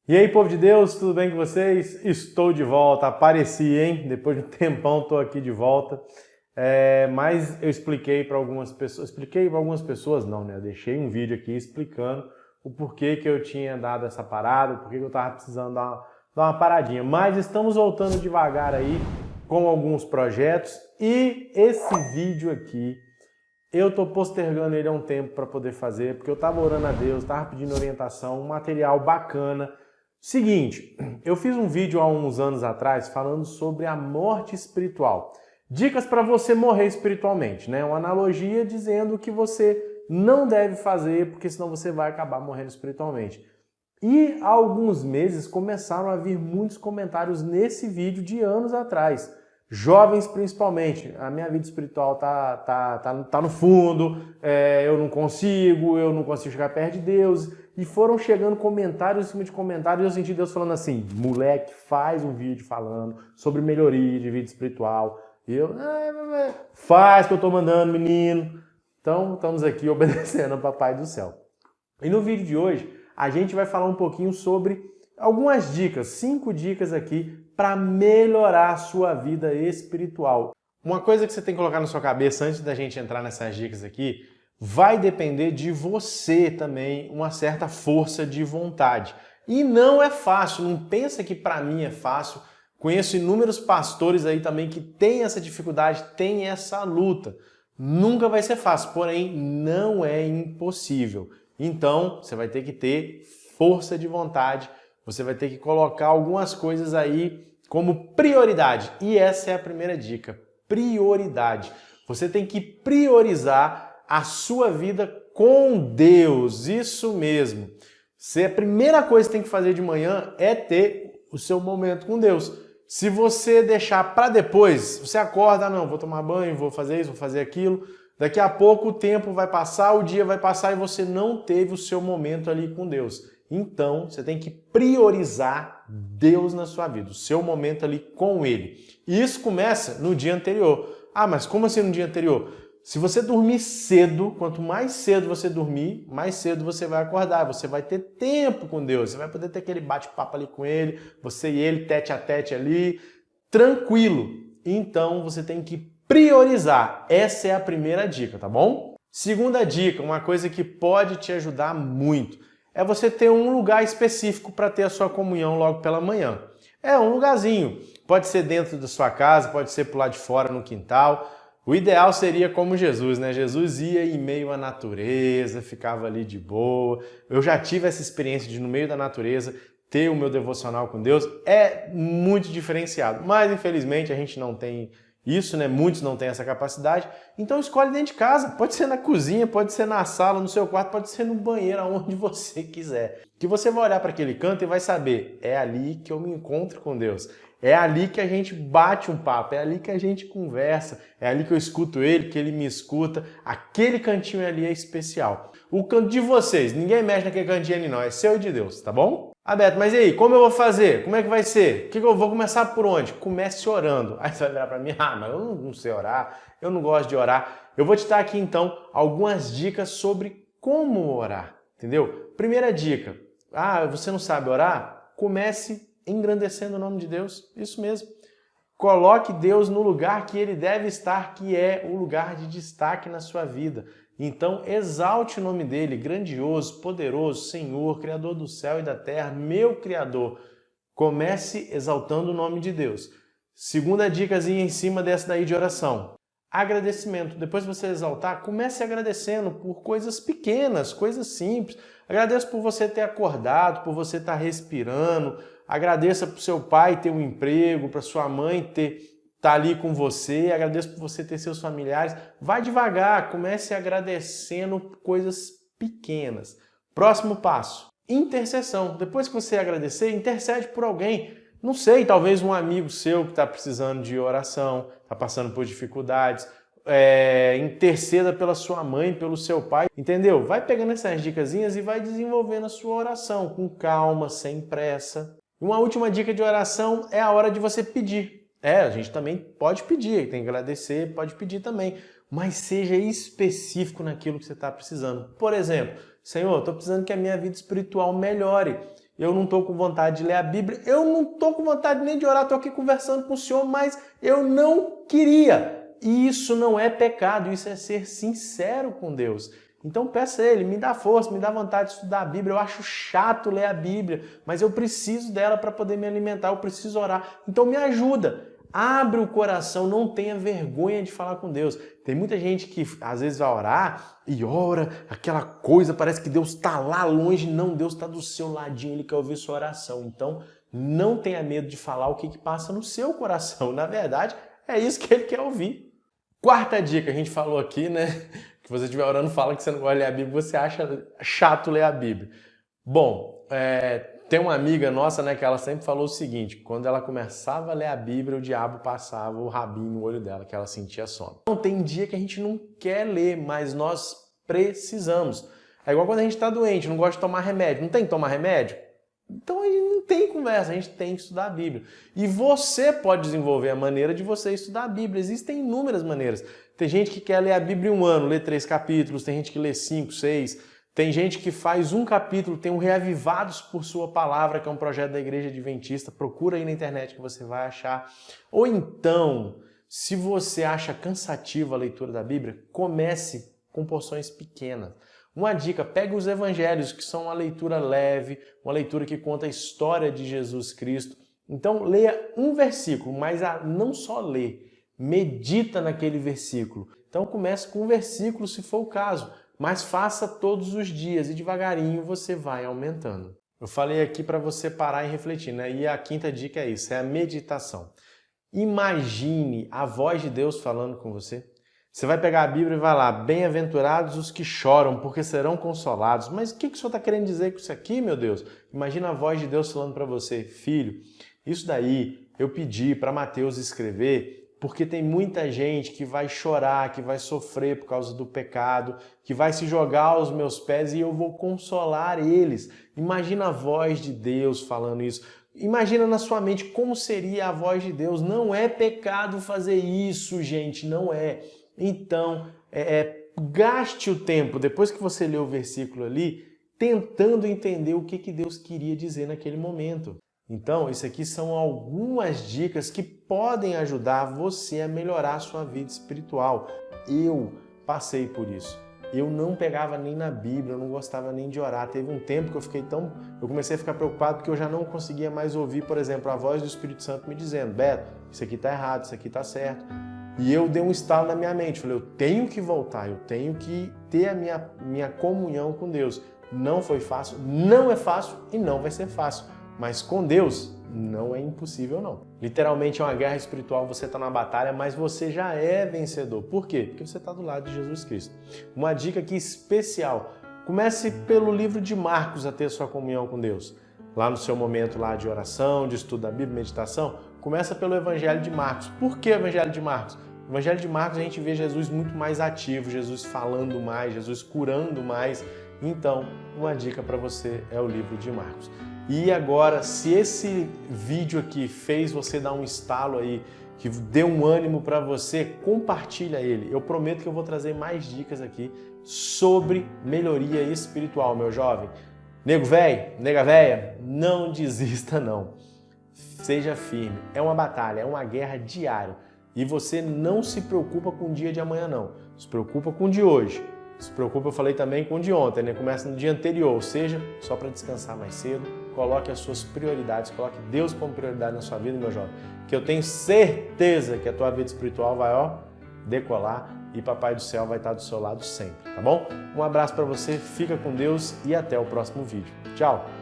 E aí, povo de Deus, tudo bem com vocês? Estou de volta, apareci, hein? Depois de um tempão estou aqui de volta. Mas eu expliquei para algumas pessoas, não, né? Eu deixei um vídeo aqui explicando o porquê que eu tinha dado essa parada, o porquê que eu estava precisando dar uma paradinha. Mas estamos voltando devagar aí com alguns projetos e esse vídeo aqui eu tô postergando ele há um tempo para poder fazer, porque eu estava orando a Deus, estava pedindo orientação, um material bacana. Seguinte, eu fiz um vídeo há uns anos atrás falando sobre a morte espiritual. Dicas para você morrer espiritualmente, né? Uma analogia dizendo que você não deve fazer, porque senão você vai acabar morrendo espiritualmente. E há alguns meses começaram a vir muitos comentários nesse vídeo de anos atrás. Jovens principalmente, a minha vida espiritual tá no fundo, eu não consigo chegar perto de Deus. E foram chegando comentários em cima de comentários e eu senti Deus falando assim, moleque, faz um vídeo falando sobre melhoria de vida espiritual. E eu, faz que eu tô mandando, menino. Então, estamos aqui obedecendo ao Papai do Céu. E no vídeo de hoje, a gente vai falar um pouquinho sobre algumas dicas, 5 dicas aqui para melhorar a sua vida espiritual. Uma coisa que você tem que colocar na sua cabeça antes da gente entrar nessas dicas aqui, vai depender de você também uma certa força de vontade. E não é fácil, não pensa que para mim é fácil. Conheço inúmeros pastores aí também que têm essa dificuldade, têm essa luta. Nunca vai ser fácil, porém não é impossível. Então, você vai ter que ter força de vontade, você vai ter que colocar algumas coisas aí como prioridade. E essa é a primeira dica, prioridade. Você tem que priorizar a sua vida com Deus, isso mesmo. A primeira coisa que você tem que fazer de manhã é ter o seu momento com Deus. Se você deixar para depois, você acorda, não, vou tomar banho, vou fazer isso, vou fazer aquilo, daqui a pouco o tempo vai passar, o dia vai passar e você não teve o seu momento ali com Deus. Então, você tem que priorizar Deus na sua vida, o seu momento ali com Ele. E isso começa no dia anterior. Ah, mas como assim no dia anterior? Se você dormir cedo, quanto mais cedo você dormir, mais cedo você vai acordar, você vai ter tempo com Deus, você vai poder ter aquele bate-papo ali com Ele, você e Ele tete a tete ali, tranquilo. Então, você tem que priorizar. Essa é a primeira dica, tá bom? Segunda dica, uma coisa que pode te ajudar muito, é você ter um lugar específico para ter a sua comunhão logo pela manhã. É um lugarzinho, pode ser dentro da sua casa, pode ser pro lado de fora no quintal. O ideal seria como Jesus, né? Jesus ia em meio à natureza, ficava ali de boa. Eu já tive essa experiência de, no meio da natureza, ter o meu devocional com Deus. É muito diferenciado, mas infelizmente a gente não tem isso, né? Muitos não têm essa capacidade. Então escolhe dentro de casa. Pode ser na cozinha, pode ser na sala, no seu quarto, pode ser no banheiro, aonde você quiser. Que você vai olhar para aquele canto e vai saber, é ali que eu me encontro com Deus. É ali que a gente bate um papo, é ali que a gente conversa, é ali que eu escuto ele, que ele me escuta. Aquele cantinho ali é especial. O canto de vocês, ninguém mexe naquele cantinho ali não, é seu e de Deus, tá bom? Ah, Beto, mas e aí, como eu vou fazer? Como é que vai ser? Eu vou começar por onde? Comece orando. Aí você vai virar para mim, mas eu não sei orar, eu não gosto de orar. Eu vou te dar aqui então algumas dicas sobre como orar, entendeu? Primeira dica, você não sabe orar? Comece engrandecendo o nome de Deus, isso mesmo. Coloque Deus no lugar que Ele deve estar, que é o lugar de destaque na sua vida. Então, exalte o nome dEle, grandioso, poderoso, Senhor, Criador do céu e da terra, meu Criador. Comece exaltando o nome de Deus. Segunda dicasinha em cima dessa daí de oração. Agradecimento. Depois que você exaltar, comece agradecendo por coisas pequenas, coisas simples. Agradeça por você ter acordado, por você estar respirando. Agradeça para o seu pai ter um emprego, para sua mãe estar ali com você. Agradeça por você ter seus familiares. Vai devagar, comece agradecendo por coisas pequenas. Próximo passo, intercessão. Depois que você agradecer, intercede por alguém. Não sei, talvez um amigo seu que está precisando de oração, está passando por dificuldades. Interceda pela sua mãe, pelo seu pai, entendeu? Vai pegando essas dicasinhas e vai desenvolvendo a sua oração com calma, sem pressa. Uma última dica de oração é a hora de você pedir. A gente também pode pedir, tem que agradecer, pode pedir também, mas seja específico naquilo que você está precisando. Por exemplo, Senhor, estou precisando que a minha vida espiritual melhore. eu não estou com vontade de ler a Bíblia, eu não estou com vontade nem de orar, estou aqui conversando com o Senhor, mas eu não queria. Isso não é pecado, isso é ser sincero com Deus. Então peça a Ele, me dá força, me dá vontade de estudar a Bíblia. Eu acho chato ler a Bíblia, mas eu preciso dela para poder me alimentar, eu preciso orar. Então me ajuda. Abre o coração, não tenha vergonha de falar com Deus. Tem muita gente que às vezes vai orar e ora, aquela coisa, parece que Deus está lá longe. Não, Deus está do seu ladinho, Ele quer ouvir sua oração. Então não tenha medo de falar o que passa no seu coração. Na verdade, é isso que Ele quer ouvir. Quarta dica, a gente falou aqui, né? Que você estiver orando, fala que você não gosta de ler a Bíblia, você acha chato ler a Bíblia. Bom, tem uma amiga nossa, né, que ela sempre falou o seguinte: quando ela começava a ler a Bíblia, o diabo passava o rabinho no olho dela, que ela sentia sono. Então tem dia que a gente não quer ler, mas nós precisamos. É igual quando a gente está doente, não gosta de tomar remédio. Não tem que tomar remédio? Então a gente não tem conversa, a gente tem que estudar a Bíblia. E você pode desenvolver a maneira de você estudar a Bíblia. Existem inúmeras maneiras. Tem gente que quer ler a Bíblia em um ano, lê 3 capítulos, tem gente que lê 5, 6, tem gente que faz um capítulo, tem o Reavivados por Sua Palavra, que é um projeto da Igreja Adventista. Procura aí na internet que você vai achar. Ou então, se você acha cansativa a leitura da Bíblia, comece com porções pequenas. Uma dica, pegue os evangelhos, que são uma leitura leve, uma leitura que conta a história de Jesus Cristo. Então, leia um versículo, mas não só lê, medita naquele versículo. Então, comece com um versículo, se for o caso, mas faça todos os dias e devagarinho você vai aumentando. Eu falei aqui para você parar e refletir, né? E a quinta dica é isso, é a meditação. Imagine a voz de Deus falando com você. Você vai pegar a Bíblia e vai lá, bem-aventurados os que choram, porque serão consolados. Mas o que o Senhor está querendo dizer com isso aqui, meu Deus? Imagina a voz de Deus falando para você: filho, isso daí eu pedi para Mateus escrever porque tem muita gente que vai chorar, que vai sofrer por causa do pecado, que vai se jogar aos meus pés e eu vou consolar eles. Imagina a voz de Deus falando isso. Imagina na sua mente como seria a voz de Deus. Não é pecado fazer isso, gente, não é. Então, gaste o tempo, depois que você lê o versículo ali, tentando entender o que Deus queria dizer naquele momento. Então, isso aqui são algumas dicas que podem ajudar você a melhorar a sua vida espiritual. Eu passei por isso. Eu não pegava nem na Bíblia, eu não gostava nem de orar. Teve um tempo que eu comecei a ficar preocupado porque eu já não conseguia mais ouvir, por exemplo, a voz do Espírito Santo me dizendo: Beto, isso aqui está errado, isso aqui está certo. E eu dei um estalo na minha mente, falei: eu tenho que voltar, eu tenho que ter a minha comunhão com Deus. Não foi fácil, não é fácil e não vai ser fácil. Mas com Deus não é impossível, não. Literalmente é uma guerra espiritual, você está na batalha, mas você já é vencedor. Por quê? Porque você está do lado de Jesus Cristo. Uma dica aqui especial: comece pelo livro de Marcos a ter sua comunhão com Deus. Lá no seu momento lá de oração, de estudo da Bíblia, meditação, começa pelo Evangelho de Marcos. Por que o Evangelho de Marcos? No Evangelho de Marcos a gente vê Jesus muito mais ativo, Jesus falando mais, Jesus curando mais. Então, uma dica para você é o livro de Marcos. E agora, se esse vídeo aqui fez você dar um estalo aí, que deu um ânimo para você, compartilha ele. Eu prometo que eu vou trazer mais dicas aqui sobre melhoria espiritual, meu jovem. Nego velho, nega véia, não desista não. Seja firme. É uma batalha, é uma guerra diária. E você não se preocupa com o dia de amanhã não. Se preocupa com o de hoje. Se preocupa, eu falei também, com o de ontem, né? Começa no dia anterior, ou seja, só para descansar mais cedo. Coloque as suas prioridades, coloque Deus como prioridade na sua vida, meu jovem. Que eu tenho certeza que a tua vida espiritual vai, decolar e Papai do Céu vai estar do seu lado sempre, tá bom? Um abraço para você, fica com Deus e até o próximo vídeo. Tchau!